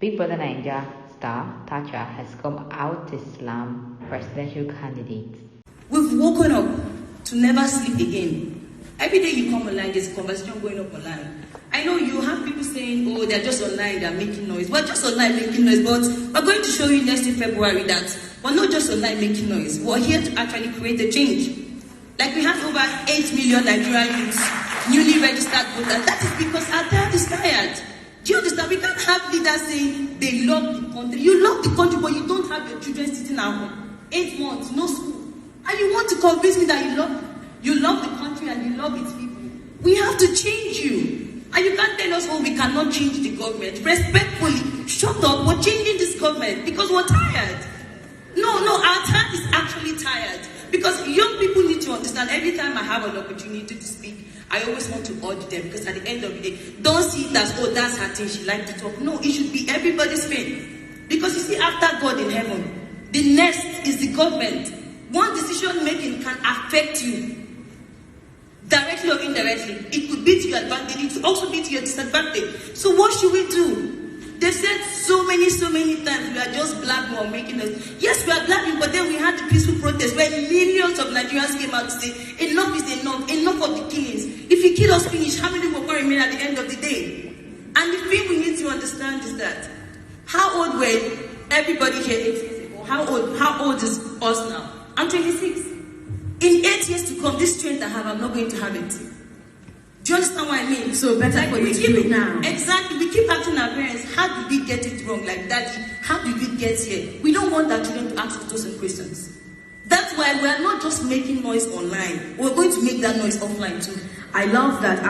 Big Brother Naija star Tacha has come out to slam presidential candidates. We've woken up to never sleep again. Every day you come online, there's a conversation going up online. I know you have people saying, oh, they're just online, they're making noise. We're just online making noise, but we're going to show you next in February that we're not just online making noise. We're here to actually create a change. Like we have over 8 million Nigerian youths, newly registered voters. That is because our dad is tired. Do you understand? We can't have leaders saying they love the country. You love the country, but you don't have your children sitting at home. 8 months, no school. And you want to convince me that you love the country and you love its people. We have to change you. And you can't tell us, oh, we cannot change the government. Respectfully, shut up, we're changing this government because we're tired. No, our time is actually tired. Because young people need to understand, every time I have an opportunity to speak, I always want to urge them, because at the end of the day, don't see it as, oh, that's her thing, she likes to talk. No, it should be everybody's thing. Because you see, after God in heaven, the next is the government. One decision making can affect you, directly or indirectly. It could be to your advantage, it could also be to your disadvantage. So what should we do? They've said so many times we are just blabbing or making us. Yes, we are blabbing, but then we had the peaceful protest where millions of Nigerians came out to say, enough is enough of the killings. If you kill us finish, how many will remain at the end of the day? And the thing we need to understand is that, how old were everybody here 8 years ago? How old is us now? I'm 26. In 8 years to come, this strength I have, I'm not going to have it. Do you understand what I mean? So better like for you to do it now. Exactly. We keep asking our parents, how did we get it wrong? Like, Daddy, how did we get here? We don't want our children to ask us those questions. That's why we are not just making noise online. We're going to make that noise offline too. I love that.